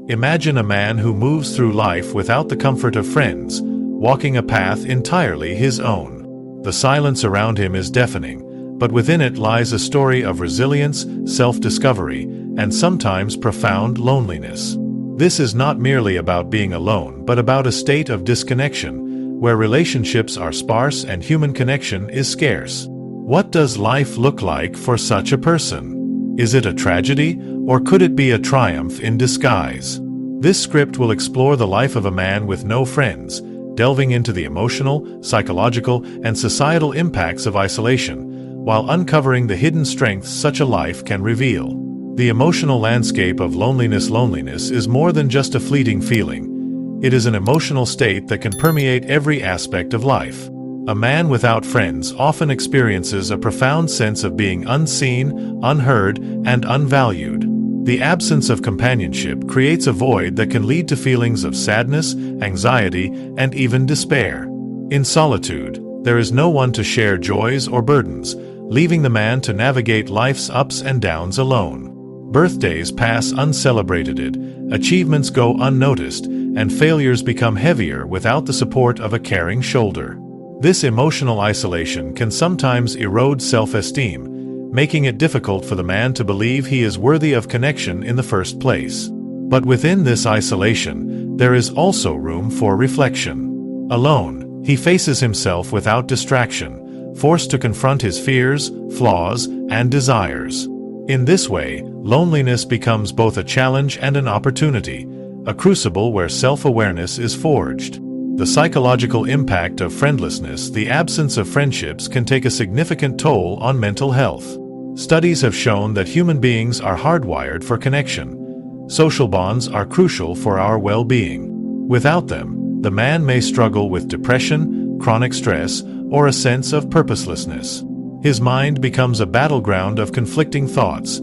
Imagine a man who moves through life without the comfort of friends, walking a path entirely his own. The silence around him is deafening, but within it lies a story of resilience, self-discovery, and sometimes profound loneliness. This is not merely about being alone, but about a state of disconnection, where relationships are sparse and human connection is scarce. What does life look like for such a person? Is it a tragedy, or could it be a triumph in disguise? This script will explore the life of a man with no friends, delving into the emotional, psychological, and societal impacts of isolation, while uncovering the hidden strengths such a life can reveal. The emotional landscape of loneliness is more than just a fleeting feeling. It is an emotional state that can permeate every aspect of life. A man without friends often experiences a profound sense of being unseen, unheard, and unvalued. The absence of companionship creates a void that can lead to feelings of sadness, anxiety, and even despair. In solitude, there is no one to share joys or burdens, leaving the man to navigate life's ups and downs alone. Birthdays pass uncelebrated, achievements go unnoticed, and failures become heavier without the support of a caring shoulder. This emotional isolation can sometimes erode self-esteem, making it difficult for the man to believe he is worthy of connection in the first place. But within this isolation, there is also room for reflection. Alone, he faces himself without distraction, forced to confront his fears, flaws, and desires. In this way, loneliness becomes both a challenge and an opportunity, a crucible where self-awareness is forged. The psychological impact of friendlessness, the absence of friendships, can take a significant toll on mental health. Studies have shown that human beings are hardwired for connection. Social bonds are crucial for our well-being. Without them, the man may struggle with depression, chronic stress, or a sense of purposelessness. His mind becomes a battleground of conflicting thoughts.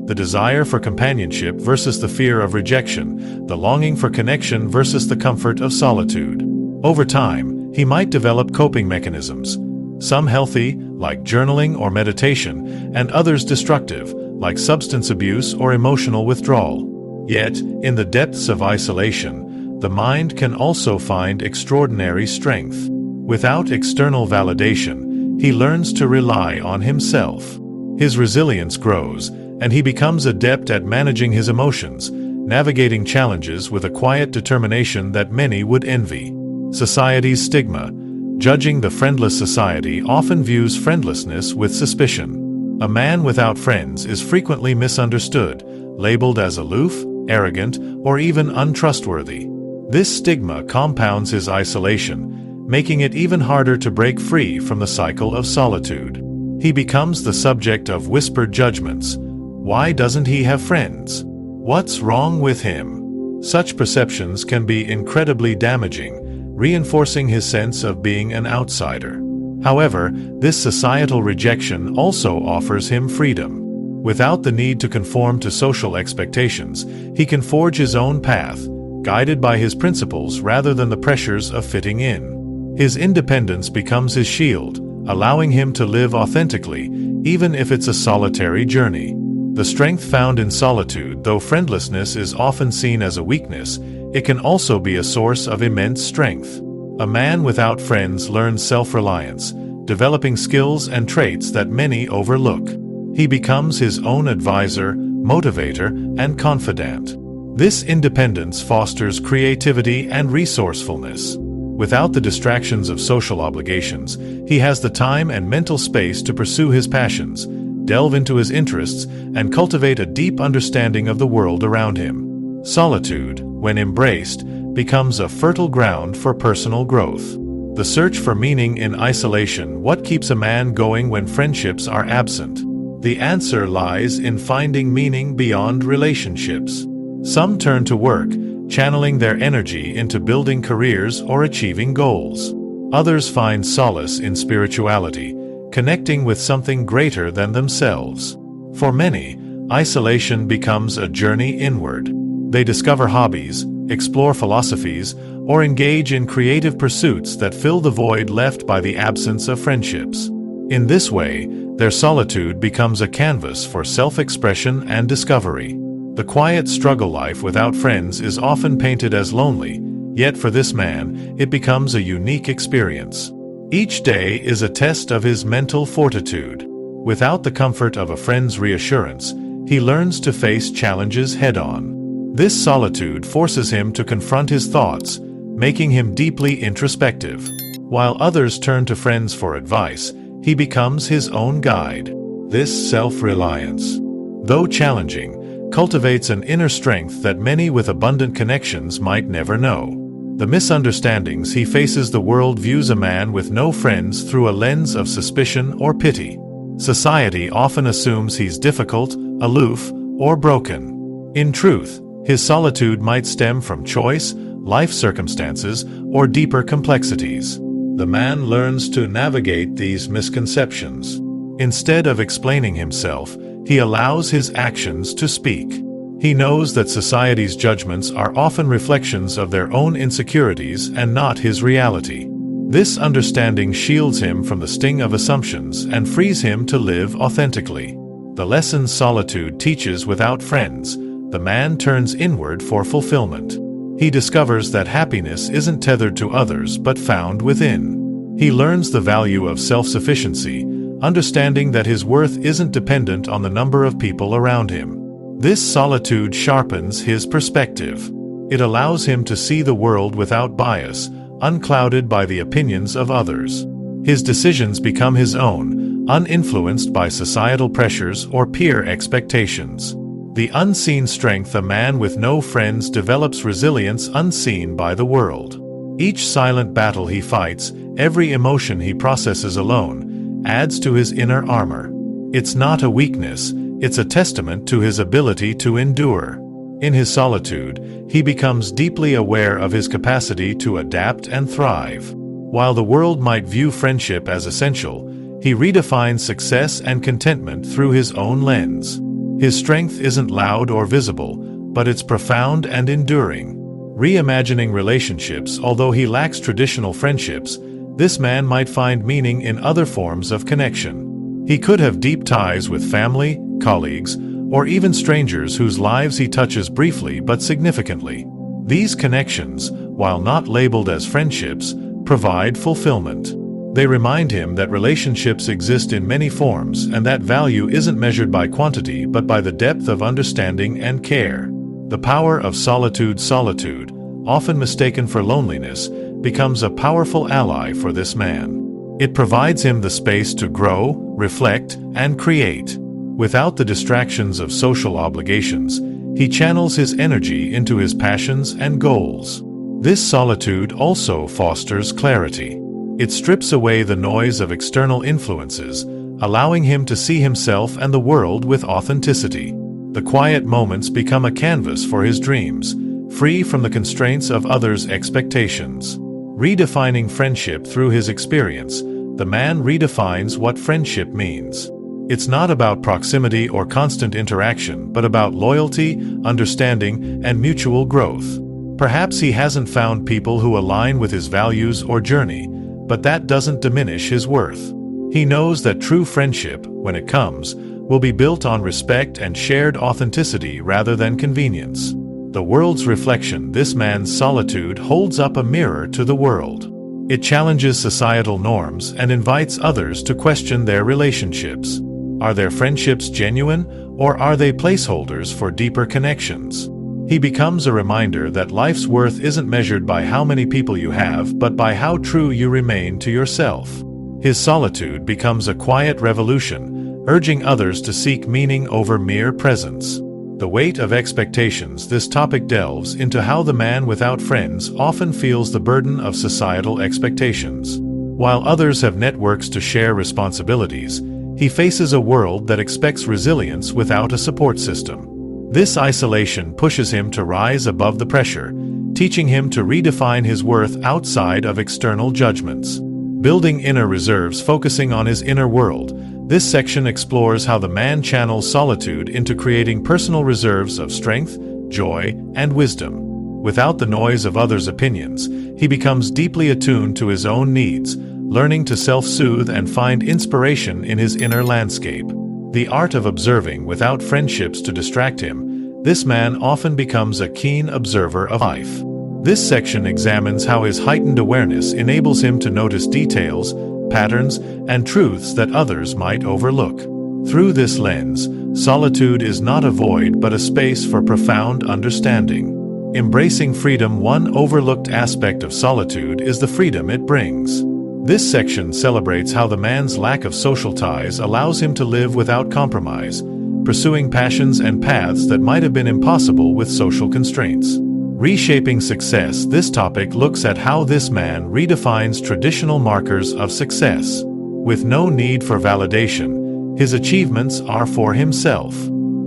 The desire for companionship versus the fear of rejection, the longing for connection versus the comfort of solitude. Over time, he might develop coping mechanisms, some healthy, like journaling or meditation, and others destructive, like substance abuse or emotional withdrawal. Yet, in the depths of isolation, the mind can also find extraordinary strength. Without external validation, he learns to rely on himself. His resilience grows, and he becomes adept at managing his emotions, navigating challenges with a quiet determination that many would envy. Society's stigma. Judging the friendless society often views friendlessness with suspicion. A man without friends is frequently misunderstood, labeled as aloof, arrogant, or even untrustworthy. This stigma compounds his isolation, making it even harder to break free from the cycle of solitude. He becomes the subject of whispered judgments. Why doesn't he have friends? What's wrong with him? Such perceptions can be incredibly damaging, reinforcing his sense of being an outsider. However, this societal rejection also offers him freedom. Without the need to conform to social expectations, he can forge his own path, guided by his principles rather than the pressures of fitting in. His independence becomes his shield, allowing him to live authentically, even if it's a solitary journey. The strength found in solitude, though friendlessness is often seen as a weakness, it can also be a source of immense strength. A man without friends learns self-reliance, developing skills and traits that many overlook. He becomes his own advisor, motivator, and confidant. This independence fosters creativity and resourcefulness. Without the distractions of social obligations, he has the time and mental space to pursue his passions, delve into his interests, and cultivate a deep understanding of the world around him. Solitude, when embraced, becomes a fertile ground for personal growth. The search for meaning in isolation. What keeps a man going when friendships are absent? The answer lies in finding meaning beyond relationships. Some turn to work, channeling their energy into building careers or achieving goals. Others find solace in spirituality, connecting with something greater than themselves. For many, isolation becomes a journey inward. They discover hobbies, explore philosophies, or engage in creative pursuits that fill the void left by the absence of friendships. In this way, their solitude becomes a canvas for self-expression and discovery. The quiet struggle life without friends is often painted as lonely, yet for this man, it becomes a unique experience. Each day is a test of his mental fortitude. Without the comfort of a friend's reassurance, he learns to face challenges head-on. This solitude forces him to confront his thoughts, making him deeply introspective. While others turn to friends for advice, he becomes his own guide. This self-reliance, though challenging, cultivates an inner strength that many with abundant connections might never know. The misunderstandings he faces. The world views a man with no friends through a lens of suspicion or pity. Society often assumes he's difficult, aloof, or broken. In truth, his solitude might stem from choice, life circumstances, or deeper complexities. The man learns to navigate these misconceptions. Instead of explaining himself, he allows his actions to speak. He knows that society's judgments are often reflections of their own insecurities and not his reality. This understanding shields him from the sting of assumptions and frees him to live authentically. The lessons solitude teaches. Without friends, the man turns inward for fulfillment. He discovers that happiness isn't tethered to others but found within. He learns the value of self-sufficiency, understanding that his worth isn't dependent on the number of people around him. This solitude sharpens his perspective. It allows him to see the world without bias, unclouded by the opinions of others. His decisions become his own, uninfluenced by societal pressures or peer expectations. The unseen strength. A man with no friends develops resilience unseen by the world. Each silent battle he fights, every emotion he processes alone, adds to his inner armor. It's not a weakness, it's a testament to his ability to endure. In his solitude, he becomes deeply aware of his capacity to adapt and thrive. While the world might view friendship as essential, he redefines success and contentment through his own lens. His strength isn't loud or visible, but it's profound and enduring. Reimagining relationships. Although he lacks traditional friendships, this man might find meaning in other forms of connection. He could have deep ties with family, colleagues, or even strangers whose lives he touches briefly but significantly. These connections, while not labeled as friendships, provide fulfillment. They remind him that relationships exist in many forms and that value isn't measured by quantity but by the depth of understanding and care. The power of solitude. Solitude, often mistaken for loneliness, becomes a powerful ally for this man. It provides him the space to grow, reflect, and create. Without the distractions of social obligations, he channels his energy into his passions and goals. This solitude also fosters clarity. It strips away the noise of external influences, allowing him to see himself and the world with authenticity. The quiet moments become a canvas for his dreams, free from the constraints of others' expectations. Redefining friendship. Through his experience, the man redefines what friendship means. It's not about proximity or constant interaction, but about loyalty, understanding, and mutual growth. Perhaps he hasn't found people who align with his values or journey, but that doesn't diminish his worth. He knows that true friendship, when it comes, will be built on respect and shared authenticity rather than convenience. The world's reflection. This man's solitude holds up a mirror to the world. It challenges societal norms and invites others to question their relationships. Are their friendships genuine, or are they placeholders for deeper connections? He becomes a reminder that life's worth isn't measured by how many people you have, but by how true you remain to yourself. His solitude becomes a quiet revolution, urging others to seek meaning over mere presence. The weight of expectations. This topic delves into how the man without friends often feels the burden of societal expectations. While others have networks to share responsibilities, he faces a world that expects resilience without a support system. This isolation pushes him to rise above the pressure, teaching him to redefine his worth outside of external judgments. Building inner reserves. Focusing on his inner world, this section explores how the man channels solitude into creating personal reserves of strength, joy, and wisdom. Without the noise of others' opinions, he becomes deeply attuned to his own needs, learning to self-soothe and find inspiration in his inner landscape. The art of observing. Without friendships to distract him, this man often becomes a keen observer of life. This section examines how his heightened awareness enables him to notice details, patterns, and truths that others might overlook. Through this lens, solitude is not a void but a space for profound understanding. Embracing freedom. One overlooked aspect of solitude is the freedom it brings. This section celebrates how the man's lack of social ties allows him to live without compromise, pursuing passions and paths that might have been impossible with social constraints. Reshaping success. This topic looks at how this man redefines traditional markers of success. With no need for validation, his achievements are for himself.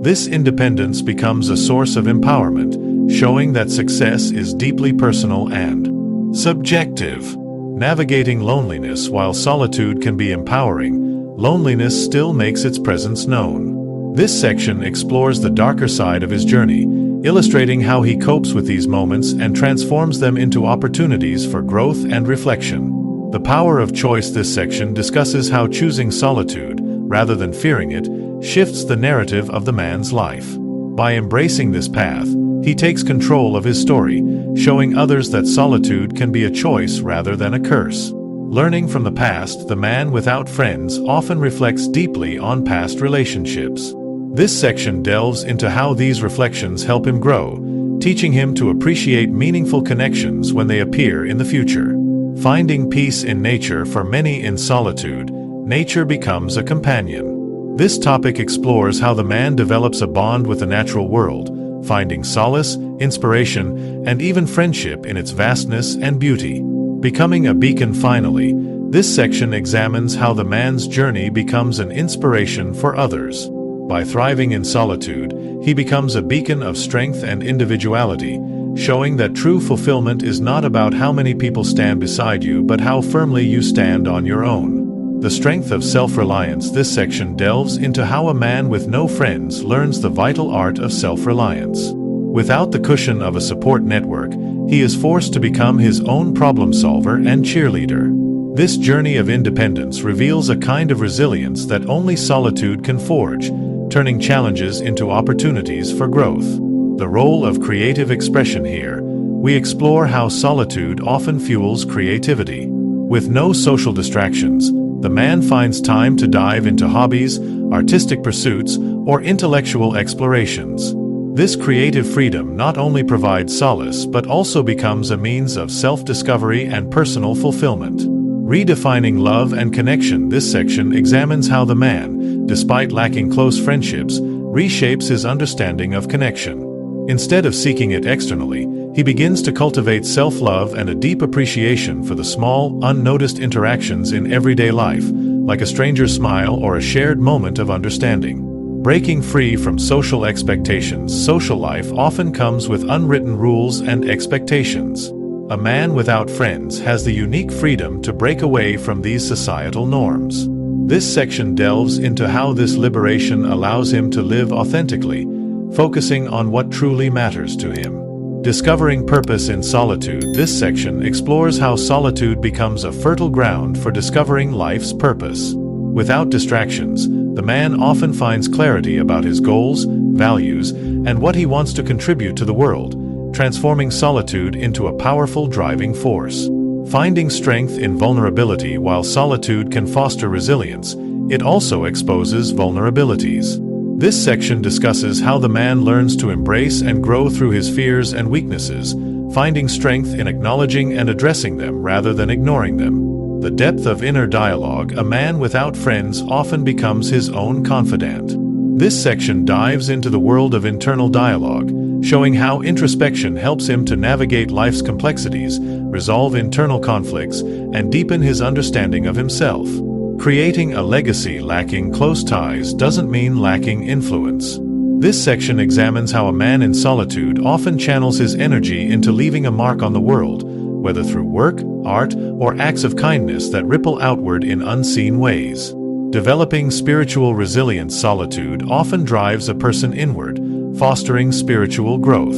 This independence becomes a source of empowerment, showing that success is deeply personal and subjective. Navigating loneliness. While solitude can be empowering, loneliness still makes its presence known. This section explores the darker side of his journey, illustrating how he copes with these moments and transforms them into opportunities for growth and reflection. The power of choice. This section discusses how choosing solitude, rather than fearing it, shifts the narrative of the man's life. By embracing this path, he takes control of his story, showing others that solitude can be a choice rather than a curse. Learning from the past. The man without friends often reflects deeply on past relationships. This section delves into how these reflections help him grow, teaching him to appreciate meaningful connections when they appear in the future. Finding peace in nature. For many in solitude, nature becomes a companion. This topic explores how the man develops a bond with the natural world, finding solace, inspiration, and even friendship in its vastness and beauty. Becoming a beacon. Finally, this section examines how the man's journey becomes an inspiration for others. By thriving in solitude, he becomes a beacon of strength and individuality, showing that true fulfillment is not about how many people stand beside you but how firmly you stand on your own. The strength of self-reliance. This section delves into how a man with no friends learns the vital art of self-reliance. Without the cushion of a support network, he is forced to become his own problem solver and cheerleader. This journey of independence reveals a kind of resilience that only solitude can forge, turning challenges into opportunities for growth. The role of creative expression. Here, we explore how solitude often fuels creativity. With no social distractions, the man finds time to dive into hobbies, artistic pursuits, or intellectual explorations. This creative freedom not only provides solace but also becomes a means of self-discovery and personal fulfillment. Redefining love and connection. This section examines how the man, despite lacking close friendships, reshapes his understanding of connection. Instead of seeking it externally, he begins to cultivate self-love and a deep appreciation for the small, unnoticed interactions in everyday life, like a stranger's smile or a shared moment of understanding. Breaking free from social expectations. Social life often comes with unwritten rules and expectations. A man without friends has the unique freedom to break away from these societal norms. This section delves into how this liberation allows him to live authentically, focusing on what truly matters to him. Discovering purpose in solitude. This section explores how solitude becomes a fertile ground for discovering life's purpose. Without distractions, the man often finds clarity about his goals, values, and what he wants to contribute to the world, transforming solitude into a powerful driving force. Finding strength in vulnerability. While solitude can foster resilience, it also exposes vulnerabilities. This section discusses how the man learns to embrace and grow through his fears and weaknesses, finding strength in acknowledging and addressing them rather than ignoring them. The depth of inner dialogue. A man without friends often becomes his own confidant. This section dives into the world of internal dialogue, showing how introspection helps him to navigate life's complexities, resolve internal conflicts, and deepen his understanding of himself. Creating a legacy. Lacking close ties doesn't mean lacking influence. This section examines how a man in solitude often channels his energy into leaving a mark on the world, whether through work, art, or acts of kindness that ripple outward in unseen ways. Developing spiritual resilience. Solitude often drives a person inward, fostering spiritual growth.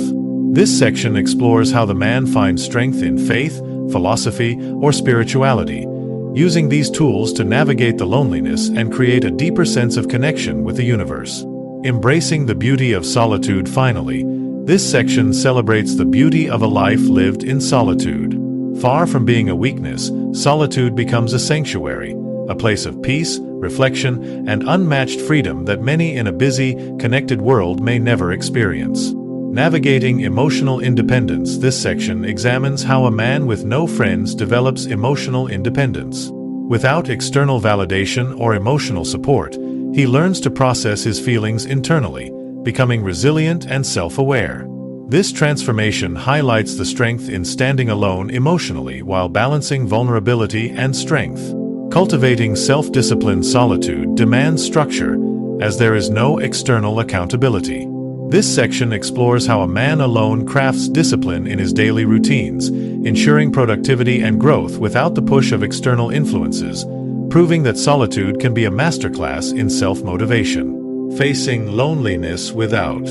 This section explores how the man finds strength in faith, philosophy, or spirituality, using these tools to navigate the loneliness and create a deeper sense of connection with the universe. Embracing the beauty of solitude. Finally, this section celebrates the beauty of a life lived in solitude. Far from being a weakness, solitude becomes a sanctuary, a place of peace, reflection, and unmatched freedom that many in a busy, connected world may never experience. Navigating emotional independence. This section examines how a man with no friends develops emotional independence. Without external validation or emotional support, he learns to process his feelings internally, becoming resilient and self-aware. This transformation highlights the strength in standing alone emotionally while balancing vulnerability and strength. Cultivating self-discipline. Solitude demands structure, as there is no external accountability. This section explores how a man alone crafts discipline in his daily routines, ensuring productivity and growth without the push of external influences, proving that solitude can be a masterclass in self-motivation. Facing loneliness without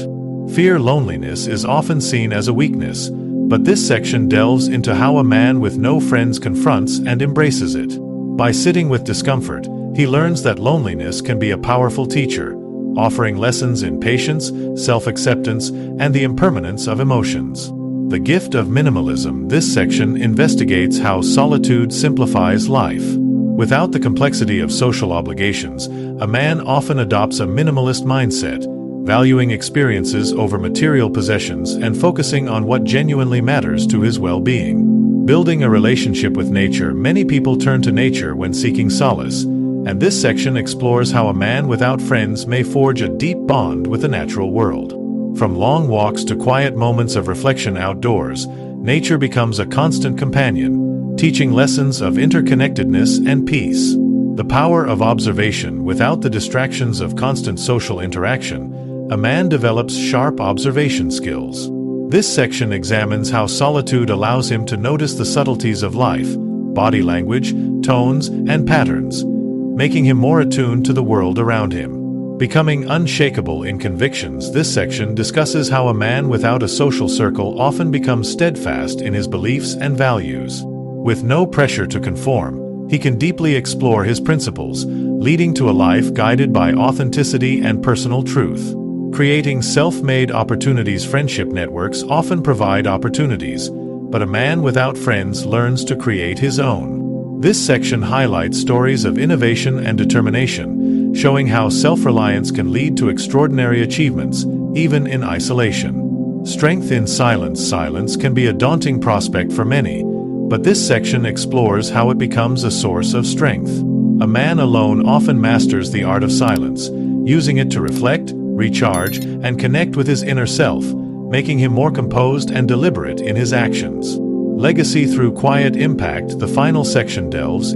fear. Loneliness is often seen as a weakness, but this section delves into how a man with no friends confronts and embraces it. By sitting with discomfort, he learns that loneliness can be a powerful teacher, offering lessons in patience, self-acceptance, and the impermanence of emotions. The gift of minimalism. This section investigates how solitude simplifies life. Without the complexity of social obligations, a man often adopts a minimalist mindset, valuing experiences over material possessions and focusing on what genuinely matters to his well-being. Building a relationship with nature. Many people turn to nature when seeking solace, and this section explores how a man without friends may forge a deep bond with the natural world. From long walks to quiet moments of reflection outdoors, nature becomes a constant companion, teaching lessons of interconnectedness and peace. The power of observation. Without the distractions of constant social interaction, a man develops sharp observation skills. This section examines how solitude allows him to notice the subtleties of life, body language, tones, and patterns, making him more attuned to the world around him. Becoming unshakable in convictions. This section discusses how a man without a social circle often becomes steadfast in his beliefs and values. With no pressure to conform, he can deeply explore his principles, leading to a life guided by authenticity and personal truth. Creating self-made opportunities. Friendship networks often provide opportunities, but a man without friends learns to create his own. This section highlights stories of innovation and determination, showing how self-reliance can lead to extraordinary achievements, even in isolation. Strength in silence. Silence can be a daunting prospect for many, but this section explores how it becomes a source of strength. A man alone often masters the art of silence, using it to reflect, recharge, and connect with his inner self, making him more composed and deliberate in his actions. Legacy through quiet impact. The final section delves